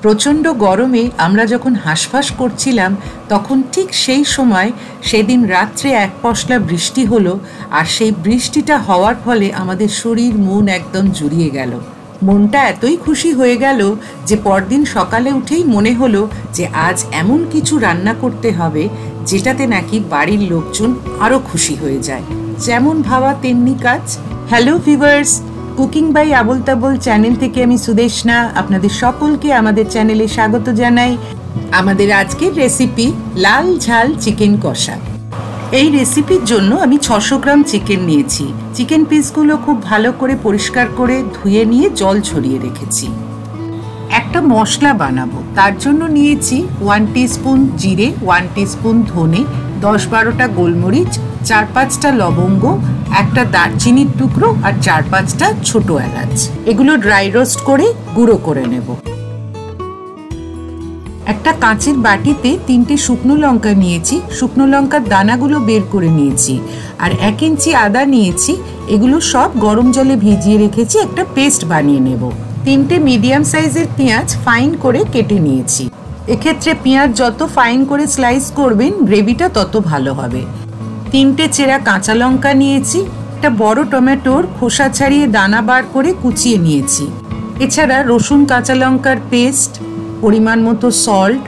প্রচণ্ড গরমে আমরা যখন হাঁসফাঁস করছিলাম তখন ঠিক সেই সময় সেদিন রাত্রে এক পশলা বৃষ্টি হলো, আর সেই বৃষ্টিটা হওয়ার ফলে আমাদের শরীর মন একদম জুড়িয়ে গেল। মনটা এতই খুশি হয়ে গেল যে পরদিন সকালে উঠেই মনে হলো যে আজ এমন কিছু রান্না করতে হবে যেটাতে নাকি বাড়ির লোকজন আরও খুশি হয়ে যায়। যেমন ভাবা তেমনি কাজ। Hello viewers, cooking by Abol Tabol channel থেকে আমি সুদেশনা আপনাদের সকলকে আমাদের চ্যানেলে স্বাগত জানাই। আমাদের আজকের রেসিপি লাল ঝাল চিকেন কষা। এই রেসিপির জন্য আমি 600 গ্রাম চিকেন নিয়েছি। চিকেন পিসগুলো খুব ভালো করে পরিষ্কার করে ধুয়ে নিয়ে জল ছড়িয়ে রেখেছি। একটা মশলা বানাবো, তার জন্য নিয়েছি 1 টিস্পুন জিরে, 1 টিস্পুন ধনে, 10-12টা গোলমরিচ, 4-5টা লবঙ্গ, একটা দারচিনির টুকরো আর 4-5টা ছোট এলাচ। এগুলো ড্রাই রোস্ট করে গুঁড়ো করে নেব। একটা কাঁচের বাটিতে 3টে শুকনো লঙ্কা নিয়েছি, শুকনো লঙ্কার দানাগুলো বের করে নিয়েছি, আর 1 ইঞ্চি আদা নিয়েছি। এগুলো সব গরম জলে ভিজিয়ে রেখেছি, একটা পেস্ট বানিয়ে নেব। 3টে মিডিয়াম সাইজের পেঁয়াজ ফাইন করে কেটে নিয়েছি। এক্ষেত্রে পেঁয়াজ যত ফাইন করে স্লাইস করবেন গ্রেভিটা তত ভালো হবে। 3টে চেরা কাঁচা লঙ্কা নিয়েছি। একটা বড় টমেটোর খোসা ছাড়িয়ে দানা বার করে কুচিয়ে নিয়েছি। এছাড়া রসুন কাঁচা লঙ্কার পেস্ট, পরিমাণ মতো সল্ট,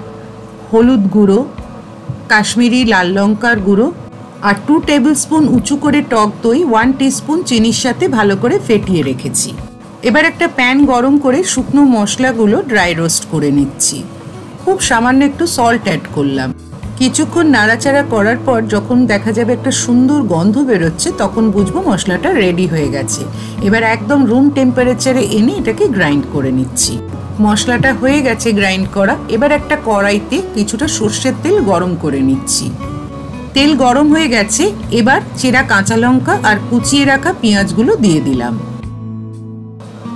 হলুদ গুঁড়ো, কাশ্মীরি লাল লঙ্কার গুঁড়ো আর 2 টেবিল স্পুন উঁচু করে টক দই 1 টিস্পুন চিনির সাথে ভালো করে ফেটিয়ে রেখেছি। এবার একটা প্যান গরম করে শুকনো মশলাগুলো ড্রাই রোস্ট করে নিচ্ছি। খুব সামান্য একটু সল্ট অ্যাড করলাম। কিছুক্ষণ নাড়াচাড়া করার পর যখন দেখা যাবে একটা সুন্দর গন্ধ বেরোচ্ছে তখন বুঝবো মশলাটা রেডি হয়ে গেছে। এবার একদম রুম টেম্পারেচারে এনে এটাকে গ্রাইন্ড করে নিচ্ছি। মশলাটা হয়ে গেছে গ্রাইন্ড করা। এবার একটা কড়াইতে কিছুটা সর্ষের তেল গরম করে নিচ্ছি। তেল গরম হয়ে গেছে, এবার চেরা কাঁচা লঙ্কা আর কুচিয়ে রাখা পেঁয়াজগুলো দিয়ে দিলাম।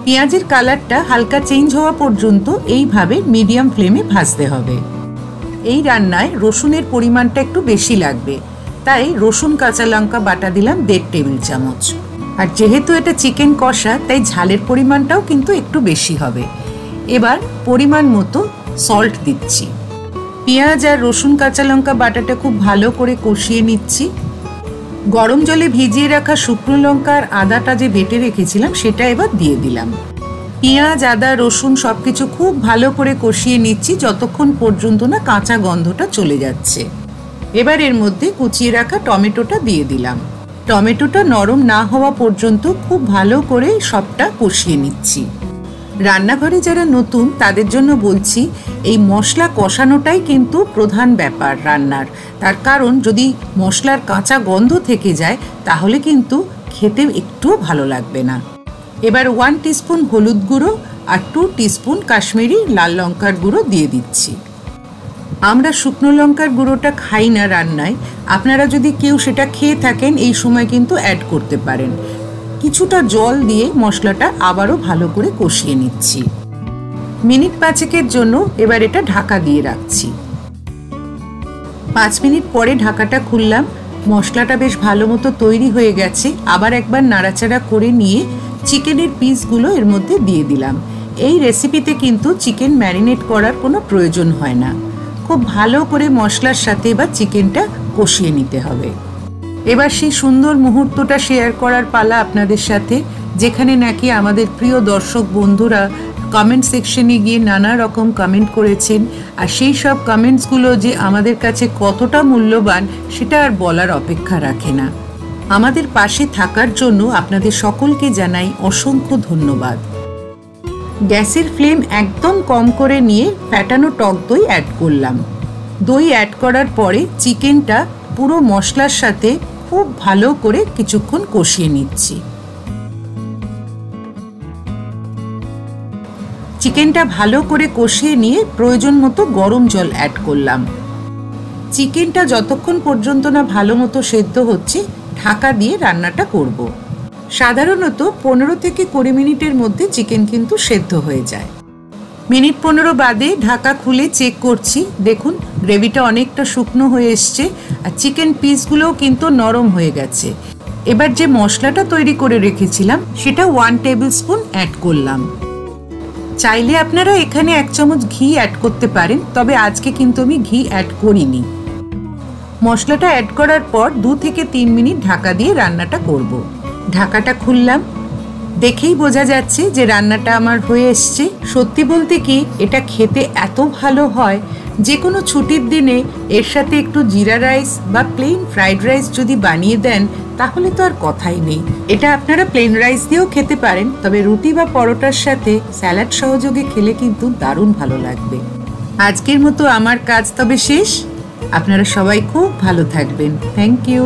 পেঁয়াজের কালারটা হালকা চেঞ্জ হওয়া পর্যন্ত এইভাবে মিডিয়াম ফ্লেমে ভাজতে হবে। এই রান্নায় রসুনের পরিমাণটা একটু বেশি লাগবে, তাই রসুন কাঁচা লঙ্কা বাটা দিলাম 1.5 টেবিল চামচ। আর যেহেতু এটা চিকেন কষা তাই ঝালের পরিমাণটাও কিন্তু একটু বেশি হবে। এবার পরিমাণ মতো সল্ট দিচ্ছি। পেঁয়াজ আর রসুন কাঁচা লঙ্কা বাটাটা খুব ভালো করে কষিয়ে নিচ্ছি। গরম জলে ভিজিয়ে রাখা শুকনো লঙ্কা আর আদাটা যে বেটে রেখেছিলাম সেটা এবার দিয়ে দিলাম। পেঁয়াজ, আদা, রসুন সবকিছু খুব ভালো করে কষিয়ে নিচ্ছি যতক্ষণ পর্যন্ত না কাঁচা গন্ধটা চলে যাচ্ছে। এবার এর মধ্যে কুচিয়ে রাখা টমেটোটা দিয়ে দিলাম। টমেটোটা নরম না হওয়া পর্যন্ত খুব ভালো করে সবটা কষিয়ে নিচ্ছি। রান্নাঘরে যারা নতুন তাদের জন্য বলছি, এই মশলা কষানোটাই কিন্তু প্রধান ব্যাপার রান্নার। তার কারণ যদি মশলার কাঁচা গন্ধ থেকে যায় তাহলে কিন্তু খেতে একটুও ভালো লাগবে না। এবার 1 টিস্পুন হলুদ গুঁড়ো আর 2 টিস্পুন কাশ্মীরি লাল লঙ্কার গুঁড়ো দিয়ে দিচ্ছি। আমরা শুকনো লঙ্কার গুঁড়োটা খাই না রান্নায়, আপনারা যদি কেউ সেটা খেয়ে থাকেন এই সময় কিন্তু অ্যাড করতে পারেন। কিছুটা জল দিয়ে মশলাটা আবারও ভালো করে কষিয়ে নিচ্ছি। মিনিট 5-এর জন্য এবার এটা ঢাকা দিয়ে রাখছি। 5 মিনিট পরে ঢাকাটা খুললাম। মশলাটা বেশ ভালো মতো তৈরি হয়ে গেছে। আবার একবার নাড়াচাড়া করে নিয়ে চিকেনের পিসগুলো এর মধ্যে দিয়ে দিলাম। এই রেসিপিতে কিন্তু চিকেন ম্যারিনেট করার কোনো প্রয়োজন হয় না। খুব ভালো করে মশলার সাথে এবার চিকেনটা কষিয়ে নিতে হবে। এবার সেই সুন্দর মুহূর্তটা শেয়ার করার পালা আপনাদের সাথে, যেখানে নাকি আমাদের প্রিয় দর্শক বন্ধুরা কমেন্ট সেকশনে গিয়ে নানা রকম কমেন্ট করেছেন। আর সেই সব কমেন্টসগুলো যে আমাদের কাছে কতটা মূল্যবান সেটা আর বলার অপেক্ষা রাখে না। আমাদের পাশে থাকার জন্য আপনাদের সকলকে জানাই অসংখ্য ধন্যবাদ। গ্যাসের ফ্লেম একদম কম করে নিয়ে ফ্যাটানো টক দই অ্যাড করলাম। দই অ্যাড করার পরে চিকেনটা পুরো মশলার সাথে খুব ভালো করে কিছুক্ষণ কষিয়ে নিচ্ছি। চিকেনটা ভালো করে কষিয়ে নিয়ে প্রয়োজন মতো গরম জল অ্যাড করলাম। চিকেনটা যতক্ষণ পর্যন্ত না ভালো মতো সেদ্ধ হচ্ছে ঢাকা দিয়ে রান্নাটা করব। সাধারণত 15 থেকে 20 মিনিটের মধ্যে চিকেন কিন্তু সেদ্ধ হয়ে যায়। মিনিট 15 বাদে ঢাকা খুলে চেক করছি। দেখুন গ্রেভিটা অনেকটা শুকনো হয়ে এসছে আর চিকেন পিসগুলোও কিন্তু নরম হয়ে গেছে। এবার যে মশলাটা তৈরি করে রেখেছিলাম সেটা 1 টেবিল স্পুন অ্যাড করলাম। চাইলে আপনারা এখানে 1 চামচ ঘি অ্যাড করতে পারেন, তবে আজকে কিন্তু আমি ঘি অ্যাড করিনি। মশলাটা অ্যাড করার পর 2 থেকে 3 মিনিট ঢাকা দিয়ে রান্নাটা করব। ঢাকাটা খুললাম, দেখেই বোঝা যাচ্ছে যে রান্নাটা আমার হয়ে এসছে। সত্যি বলতে কি, এটা খেতে এত ভালো হয়, যে কোনো ছুটির দিনে এর সাথে একটু জিরা রাইস বা প্লেন ফ্রাইড রাইস যদি বানিয়ে দেন তাহলে তো আর কথাই নেই। এটা আপনারা প্লেন রাইস দিয়েও খেতে পারেন, তবে রুটি বা পরোটার সাথে স্যালাড সহযোগে খেলে কিন্তু দারুণ ভালো লাগবে। আজকের মতো আমার কাজ তবে শেষ। আপনারা সবাই খুব ভালো থাকবেন। Thank you.